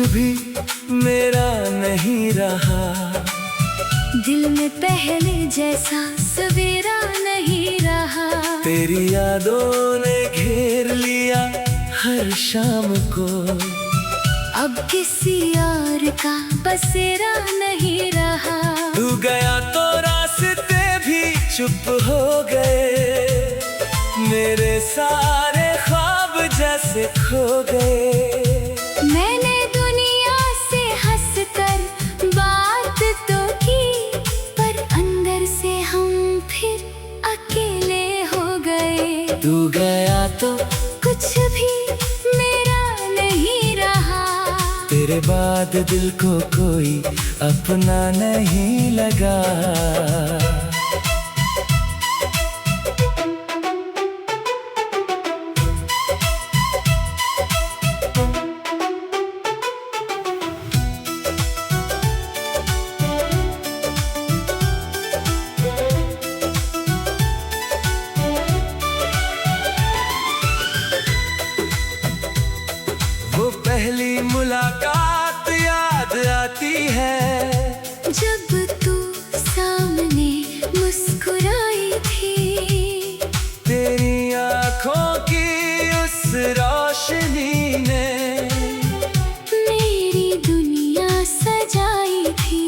भी मेरा नहीं रहा। दिल में पहले जैसा सवेरा नहीं रहा। तेरी यादों ने घेर लिया हर शाम को। अब किसी और का बसेरा नहीं रहा। तू गया तो रास्ते भी चुप हो गए। मेरे सारे ख्वाब जैसे खो गए। मैंने दुनिया से हंसकर बात तो की, पर अंदर से हम फिर अकेले हो गए। तू गया तो कुछ भी मेरा नहीं रहा। तेरे बाद दिल को कोई अपना नहीं लगा। वो पहली मुलाकात याद आती है, जब तू सामने मुस्कुराई थी। तेरी आँखों की उस रोशनी ने मेरी दुनिया सजाई थी।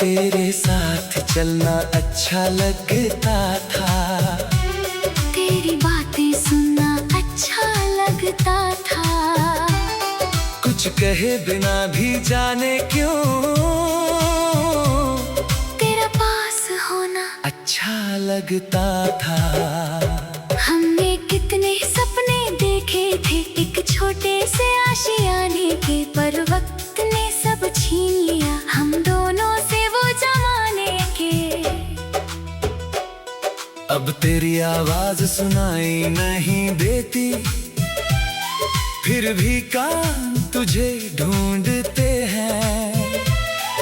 तेरे साथ चलना अच्छा लगता था। तेरी बातें सुनना अच्छा लगता था। कुछ कहे बिना भी जाने क्यों तेरा पास होना अच्छा लगता था। हमने कितने सपने देखे थे एक छोटे से आशियाने के, पर वक्त ने सब छीन लिया हम दोनों से वो जमाने के। अब तेरी आवाज सुनाई नहीं देती, फिर भी कान तुझे ढूंढते हैं।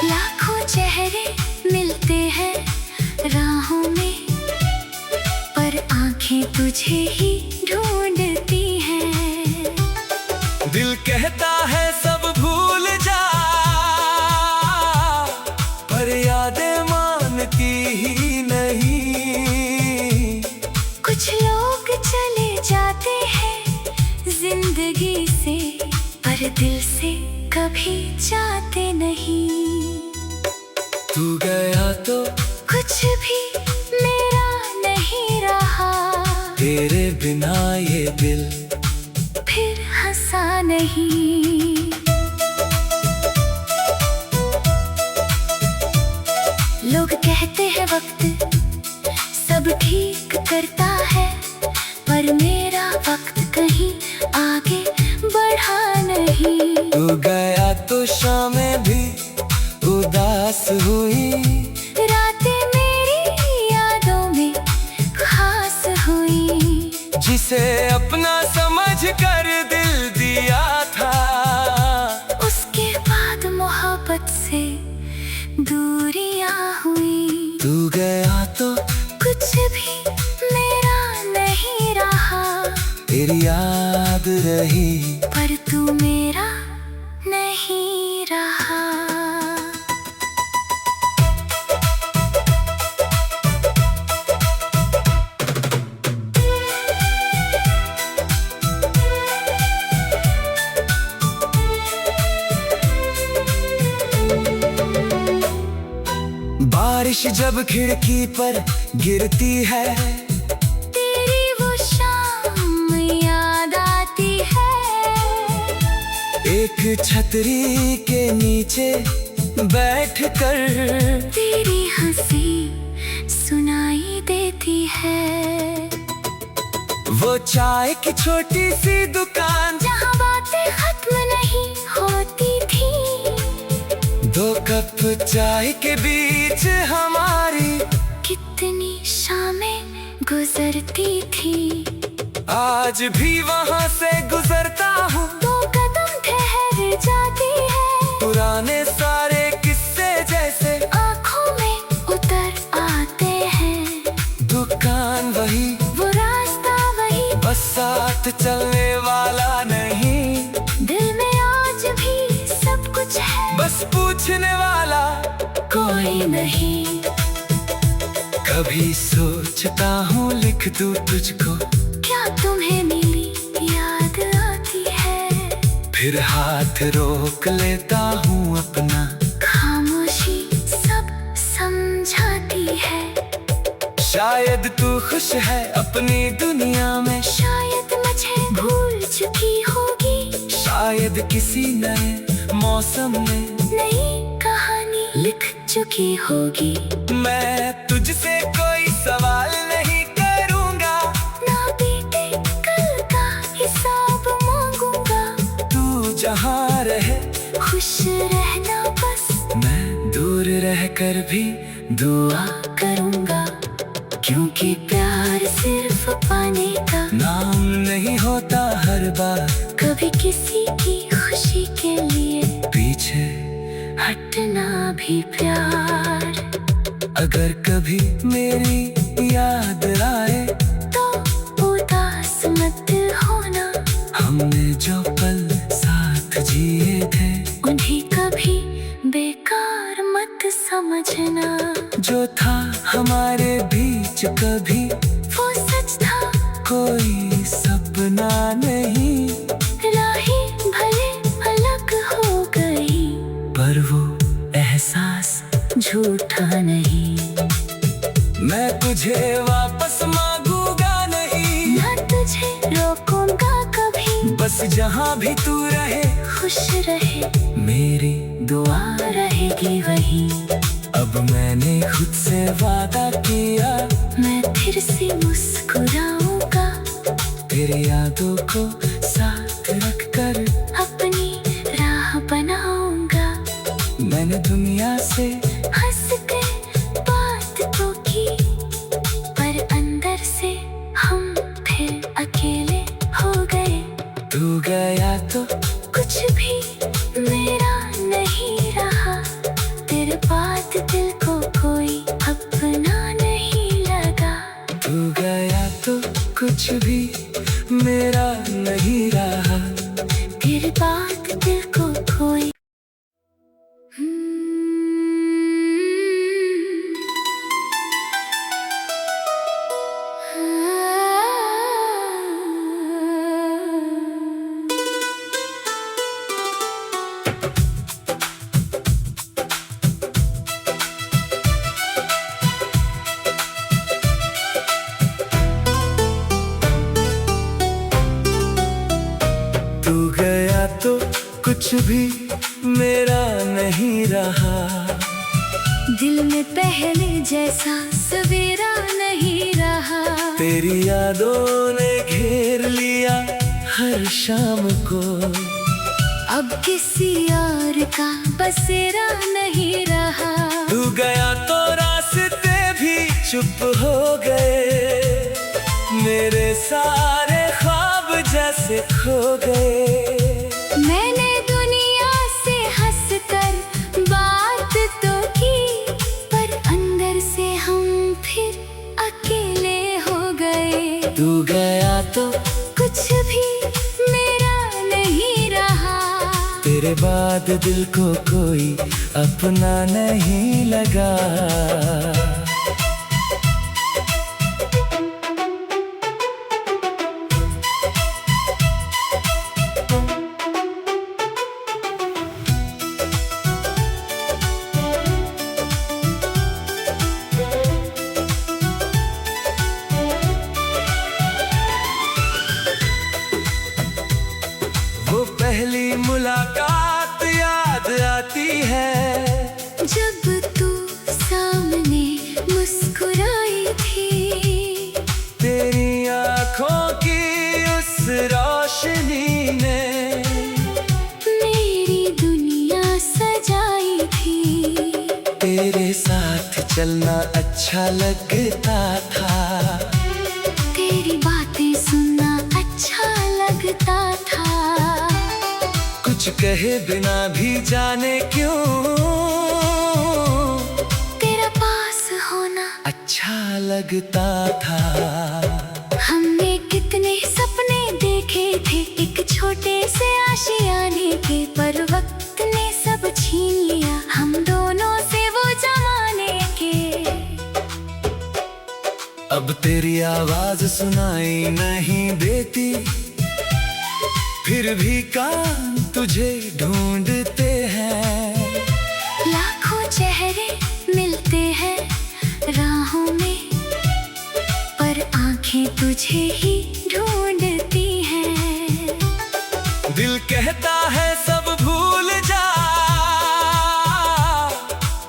लाखों चेहरे मिलते हैं राहों में, पर आंखें तुझे ही ढूंढती हैं। दिल कहता है सब भूल जा, पर यादें मानती ही नहीं। कुछ लोग चले जाते हैं जिंदगी से, पर दिल से कभी जाते नहीं। तू गया तो कुछ भी मेरा नहीं रहा। तेरे बिना ये दिल फिर हंसा नहीं। लोग कहते हैं वक्त सब ठीक करता है, पर मेरा वक्त कहीं आगे बढ़ा नहीं। तू गया तो शामें भी उदास हुई। रातें मेरी यादों में खास हुई। जिसे अपना समझ कर दिल दिया था, उसके बाद मोहब्बत से दूरियां हुई। तू गया तो कुछ भी मेरा नहीं रहा। तेरी याद रही, पर तू मेरा नहीं रहा। बारिश जब खिड़की पर गिरती है, तेरी वो शाम याद आती है। एक छतरी के नीचे बैठकर तेरी हंसी सुनाई देती है। वो चाय की छोटी सी दुकान जहाँ बातें खत्म नहीं होती थी। दो कप चाय के बीच हमारी कितनी शामें गुजरती थी। आज भी वहाँ से गुजरता हूँ, दो कदम ठहर जाती है। पुराने सारे किस्से जैसे आँखों में उतर आते हैं। दुकान वही, वो रास्ता वही, बस साथ चलने वाला नहीं। दिल में आज भी कोई नहीं। कभी सोचता हूँ लिख दूँ तुझको, क्या तुम्हें मेरी याद आती है? फिर हाथ रोक लेता हूँ अपना, खामोशी सब समझाती है। शायद तू खुश है अपनी दुनिया में, शायद मुझे भूल चुकी होगी, शायद किसी नए मौसम में नई कहानी लिख चुकी होगी। मैं तुझसे कोई सवाल नहीं करूँगा, ना बेटे कल का हिसाब मांगूंगा। तू जहाँ रहे खुश रहना बस, मैं दूर रहकर भी दुआ करूंगा। क्योंकि प्यार सिर्फ पाने का नाम नहीं होता, हर बार कभी किसी की खुशी के लिए पीछे हटना भी प्यार। अगर कभी मेरी याद आए तो उदास मत होना, हमने जो पल साथ जिए थे उन्हें कभी बेकार मत समझना। जो था हमारे बीच कभी वो सच था, कोई सपना नहीं, राहें भले अलग हो गई, पर वो एहसास झूठा नहीं। मैं तुझे वापस मांगूंगा नहीं, ना तुझे रोकूंगा कभी, बस जहाँ भी तू रहे खुश रहे, मेरी दुआ रहेगी वही। अब मैंने खुद से वादा किया, मैं फिर से मुस्कुराऊंगा, तेरी यादों को साथ रखकर अपनी राह बनाऊंगा। मैंने दुनिया से हंस के बात तो की, पर अंदर से हम फिर अकेले हो गए। तू गया तो कुछ भी मेरा नहीं रहा, तेरे बाद दिल को कोई अपना नहीं लगा। तू गया तो कुछ भी मेरा नहीं रहा, तेरे बाद दिल को कोई तू गया तो कुछ भी मेरा नहीं रहा, दिल में पहले जैसा सवेरा नहीं रहा। तेरी यादों ने घेर लिया हर शाम को, अब किसी और का बसेरा नहीं रहा। तू गया तो रास्ते भी चुप हो गए, मेरे सारे ख्वाब जैसे खो गए। मैंने दुनिया से हंसकर बात तो की, पर अंदर से हम फिर अकेले हो गए। तू गया तो कुछ भी मेरा नहीं रहा, तेरे बाद दिल को कोई अपना नहीं लगा। वो पहली मुलाकात याद आती है, जब तू सामने मुस्कुराई थी। तेरी आँखों की उस रोशनी ने मेरी दुनिया सजाई थी। तेरे साथ चलना अच्छा लगता था, तेरी बातें सुनना अच्छा लगता था। कुछ कहे बिना भी जाने क्यों तेरा पास होना अच्छा लगता था। हमने कितने सपने देखे थे एक छोटे से आशियाने के, पर वक्त ने सब छीन लिया हम दोनों से वो जमा तेरी आवाज सुनाई नहीं देती, फिर भी कान तुझे ढूंढते हैं। लाखों चेहरे मिलते हैं राहों में, पर आंखें तुझे ही ढूंढती हैं। दिल कहता है सब भूल जा,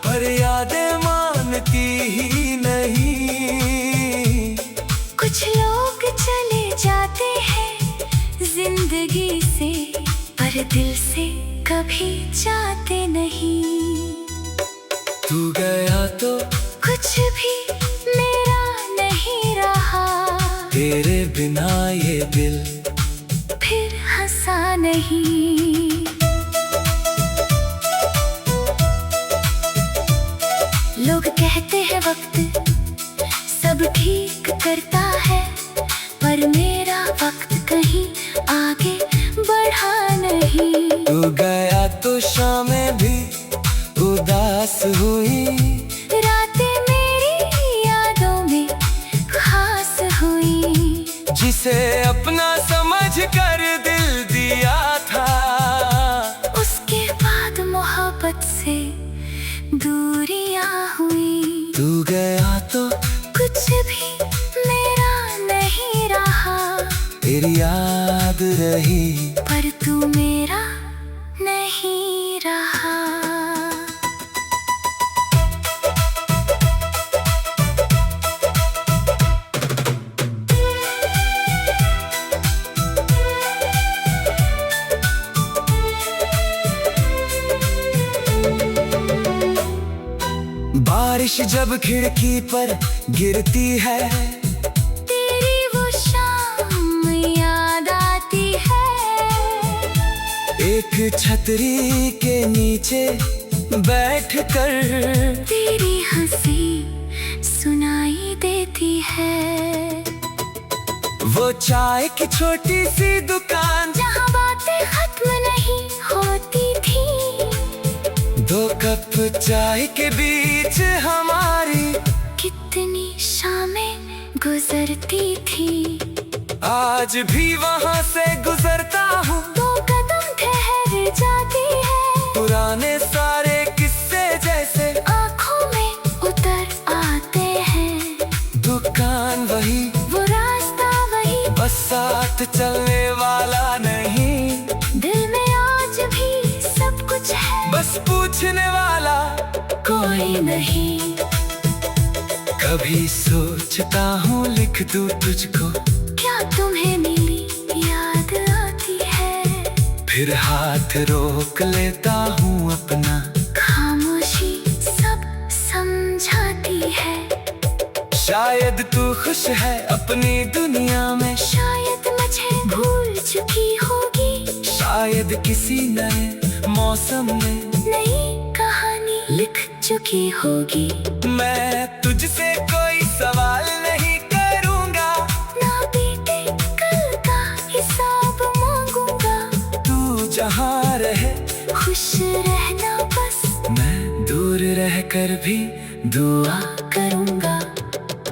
पर यादें मानती ही नहीं। कुछ लोग चले जाते हैं जिंदगी से, पर दिल से कभी जाते नहीं। तू गया तो कुछ भी मेरा नहीं रहा, तेरे बिना ये दिल फिर हंसा नहीं। लोग कहते हैं वक्त सब ठीक करता है, पर मेरा वक्त कहीं आगे बढ़ा नहीं। तू गया तो शामें भी उदास हुई, रातें मेरी यादों में खास हुई। जिसे अपना समझ कर दिल दिया था, उसके बाद मोहब्बत से दूरियां हुई। तू गया तो कुछ भी मेरा नहीं रहा, तेरी याद रही, पर तू मेरा नहीं रहा। बारिश जब खिड़की पर गिरती है, तेरी वो शाम याद आती है। एक छतरी के नीचे बैठकर तेरी हंसी सुनाई देती है। वो चाय की छोटी सी दुकान, जहाँ बातें खत्म नहीं होती थी। दो कप चाय के बीच हमारी कितनी शामें गुजरती थी। आज भी वहाँ से गुजरता हूँ, दो कदम ठहर जाती है। पुराने सारे किस्से जैसे आँखों में उतर आते हैं। दुकान वही, वो रास्ता वही, बस साथ चलने वाला नहीं। दिल में आज भी सब कुछ है, बस पूछने वाला कोई नहीं। कभी सोचता हूँ लिख दूँ तुझको, क्या तुम्हें मिली याद आती है? फिर हाथ रोक लेता हूँ अपना, खामोशी सब समझाती है। शायद तू खुश है अपनी दुनिया में, शायद मुझे भूल चुकी होगी। शायद किसी नए मौसम में नई कहानी लिख चुकी होगी। मैं तुझसे कोई सवाल नहीं करूँगा, ना बेटे कल का हिसाब मांगूंगा। तू जहाँ रहे खुश रहना बस, मैं दूर रहकर भी दुआ करूंगा।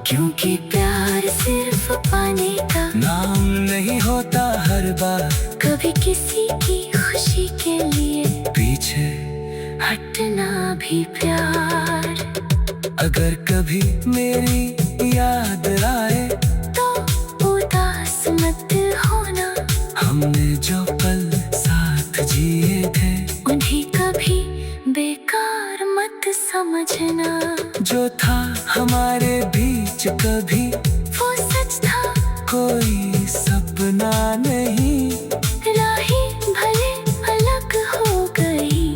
क्योंकि प्यार सिर्फ पाने का नाम नहीं होता, हर बार कभी किसी की खुशी के लिए पीछे हटना भी प्यार। अगर कभी मेरी याद आए तो उदास मत होना, हमने जो पल साथ जिए थे, उन्हें कभी बेकार मत समझना। जो था हमारे बीच कभी वो सच था, कोई सपना नहीं। राहें भले अलग हो गई,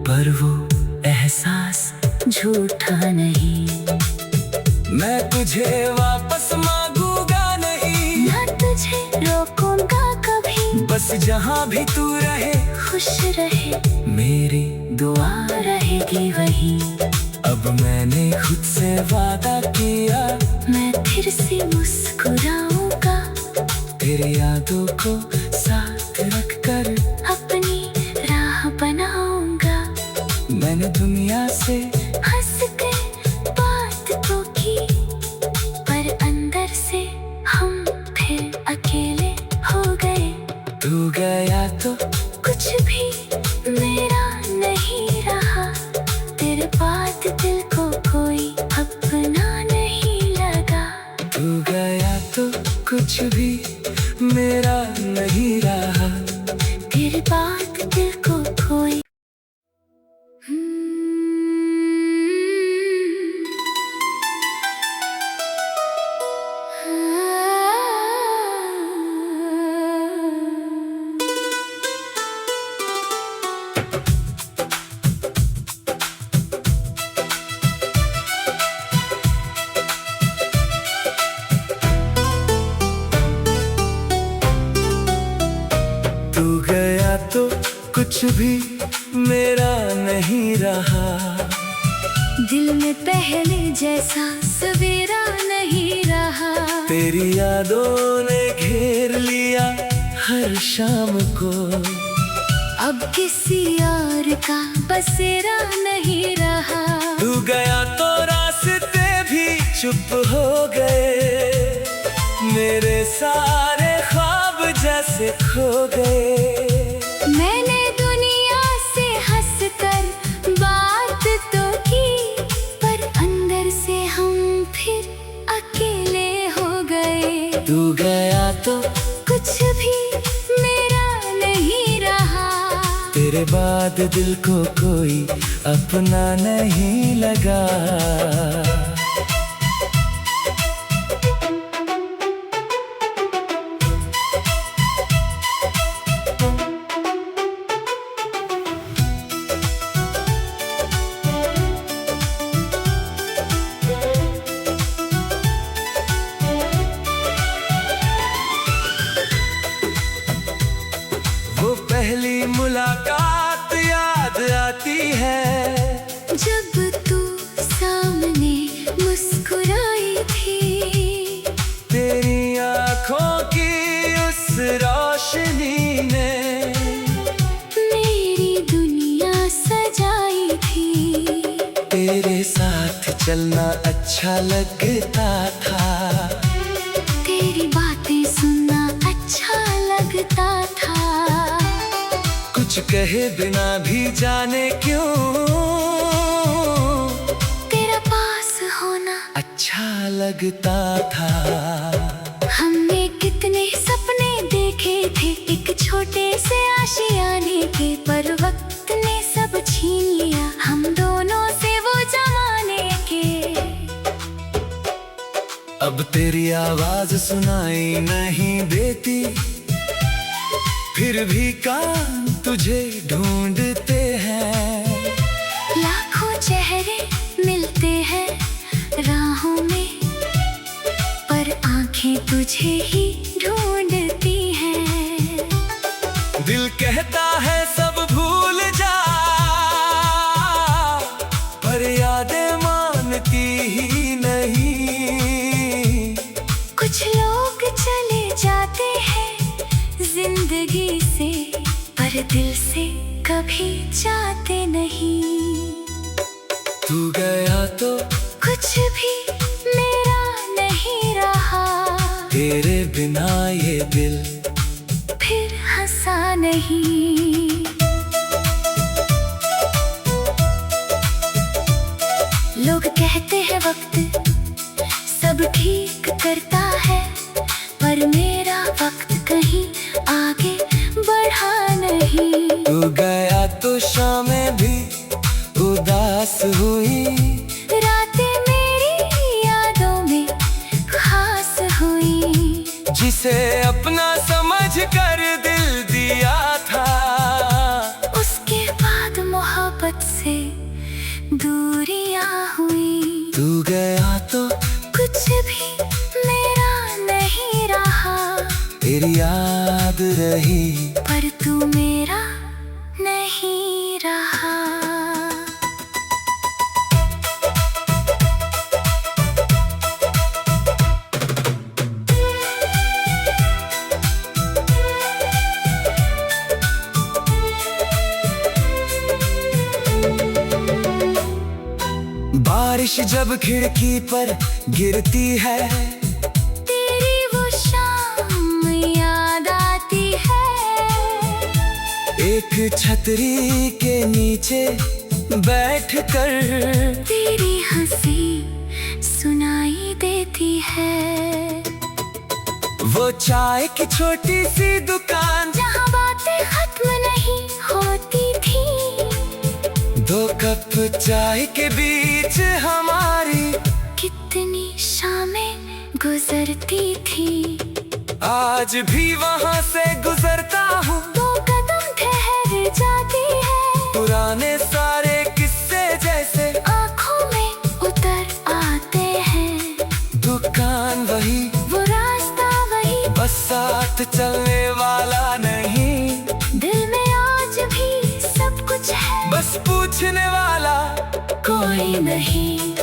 पर वो एहसास झूठा नहीं। मैं तुझे वापस मांगूंगा नहीं, ना तुझे रोकूंगा कभी। बस जहाँ भी तू रहे खुश रहे, मेरी दुआ रहेगी वही। अब मैंने खुद से वादा किया, मैं फिर से मुस्कुराऊंगा। तेरी यादों को साथ रखकर अपनी राह बनाऊंगा। मैंने दुनिया से हंस कर बात तो की, पर अंदर से तेरे बाद दिल को कोई अपना नहीं लगा। तू गया तो कुछ भी मेरा नहीं रहा। तेरे बाद दिल को कोई तू गया तो कुछ भी मेरा नहीं रहा। दिल में पहले जैसा सवेरा नहीं रहा। तेरी यादों ने घेर लिया हर शाम को। अब किसी और का बसेरा नहीं रहा। तू गया तो रास्ते भी चुप हो गए। मेरे सारे ख्वाब जैसे खो गए। मैंने दुनिया से हंसकर बात तो की, पर अंदर से हम फिर अकेले हो गए। तू गया तो कुछ भी मेरा नहीं रहा। तेरे बाद दिल को कोई अपना नहीं लगा। वो पहली मुलाकात याद आती है, जब तू सामने मुस्कुराई थी। तेरी आँखों की उस रोशनी ने मेरी दुनिया सजाई थी। तेरे साथ चलना अच्छा लगता था। तेरी बातें सुनना अच्छा लगता था। कुछ कहे बिना भी जाने क्यों तेरा पास होना अच्छा लगता था। हमने कितने सपने देखे थे एक छोटे से आशियाने के, पर वक्त ने सब छीन लिया हम दोनों से वो जमाने के। अब तेरी आवाज सुनाई नहीं देती, फिर भी कान तुझे ढूंढते हैं। लाखों चेहरे मिलते हैं राहों में, पर आंखें तुझे ही ढूंढती हैं। दिल कहता है सब भूल जा, पर यादें मानती ही नहीं। कुछ लोग चले जाते हैं जिंदगी से, पर दिल से कभी जाते नहीं। तू गया तो कुछ भी मेरा नहीं रहा। तेरे बिना ये दिल फिर हंसा नहीं। लोग कहते हैं वक्त सब ठीक करता है, पर मेरा वक्त कहीं आगे बढ़ा नहीं। तू गया तो शामें भी उदास हुई। रातें मेरी यादों में खास हुई। जिसे अपना समझ कर दिल दिया था, उसके बाद मोहब्बत से दूरियां हुई। तू गया तो कुछ भी मेरा नहीं रहा। तेरी याद रही, पर तू मेरा नहीं रहा। बारिश जब खिड़की पर गिरती है, तेरी वो शाम याद आती है। एक छतरी के नीचे बैठ कर तेरी हंसी सुनाई देती है। वो चाय की छोटी सी दुकान जहाँ बातें खत्म नहीं होती थी। 2 कप चाय के बीच हमारी कितनी शामें गुजरती थी। आज भी वहाँ से गुजरता हूँ 2 कदम ठहर जाती है। पुराने सारे किस्से जैसे आँखों में उतर आते हैं। दुकान वही, वो रास्ता वही, बस साथ चलने वाला नहीं। दिल में आज भी सब कुछ है, बस पूछने वाला कोई नहीं।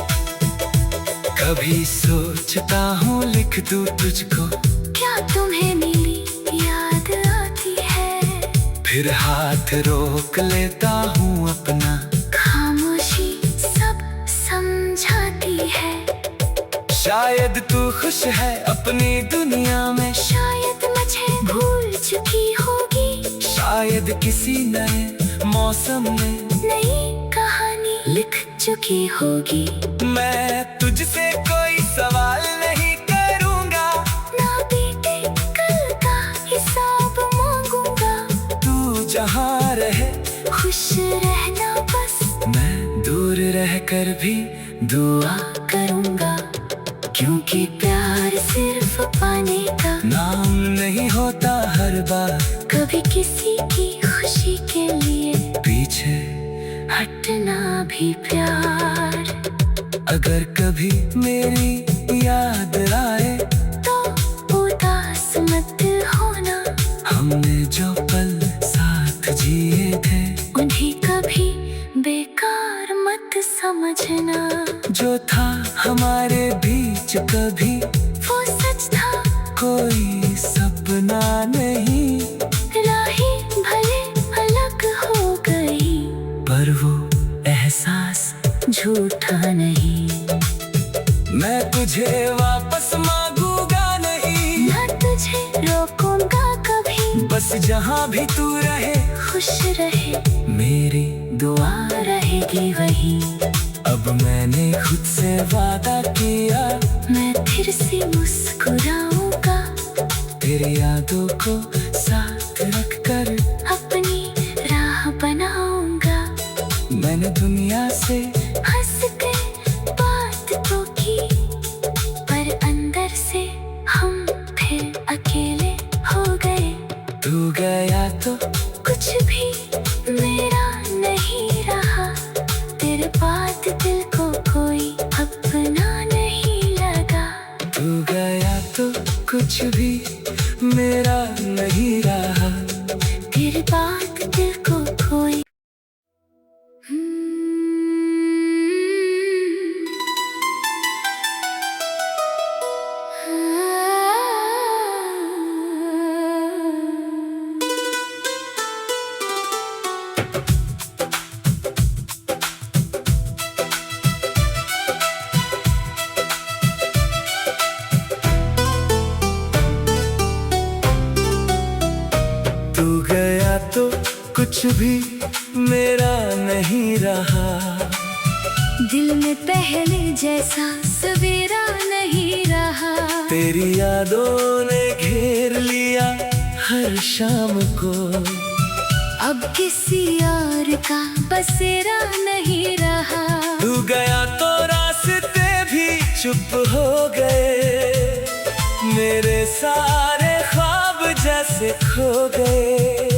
कभी सोचता हूँ लिख दूँ तुझको, क्या तुम्हें मेरी याद आती है? फिर हाथ रोक लेता हूँ अपना। खामोशी सब समझाती है। शायद तू खुश है अपनी दुनिया में, शायद मुझे भूल चुकी होगी। शायद किसी नए मौसम में नई कहानी लिख चुकी होगी। मैं तुझसे कोई सवाल नहीं करूँगा, ना बेटे कल का हिसाब मांगूंगा। तू जहाँ रहे खुश रहना बस, मैं दूर रह कर भी दुआ करूंगा। क्योंकि प्यार सिर्फ पाने का नाम नहीं होता हर बार। कभी किसी की खुशी के लिए पीछे हटना भी प्यार। अगर कभी मेरी याद आए तो उदास मत होना। हमने जो पल साथ जिए थे उन्हें कभी बेकार मत समझना। जो था हमारे बीच कभी वो सच था, कोई सपना नहीं। राहें भले अलग हो गई, पर वो एहसास झूठा नहीं। मैं तुझे वापस मांगूंगा नहीं, ना तुझे रोकूंगा कभी। बस जहाँ भी तू रहे खुश रहे, मेरी दुआ रहेगी वही। अब मैंने खुद से वादा किया, मैं फिर से मुस्कुराऊंगा। तेरी यादों को साथ रख कर अपनी राह बनाऊंगा। मैंने दुनिया से हंस के बात तो की, पर अंदर से हम फिर अकेले हो गए। तू गया तो कुछ भी मेरा नहीं रहा, तेरे बाद दिल को कोई अपना नहीं लगा। तू गया तो कुछ भी मेरा नहीं रहा, तेरे बाद दिल को कोई तू गया तो कुछ भी मेरा नहीं रहा। दिल में पहले जैसा सवेरा नहीं रहा। तेरी यादों ने घेर लिया हर शाम को, अब किसी और का बसेरा नहीं रहा। तू गया तो रास्ते भी चुप हो गए, मेरे सारे ख्वाब जैसे खो गए।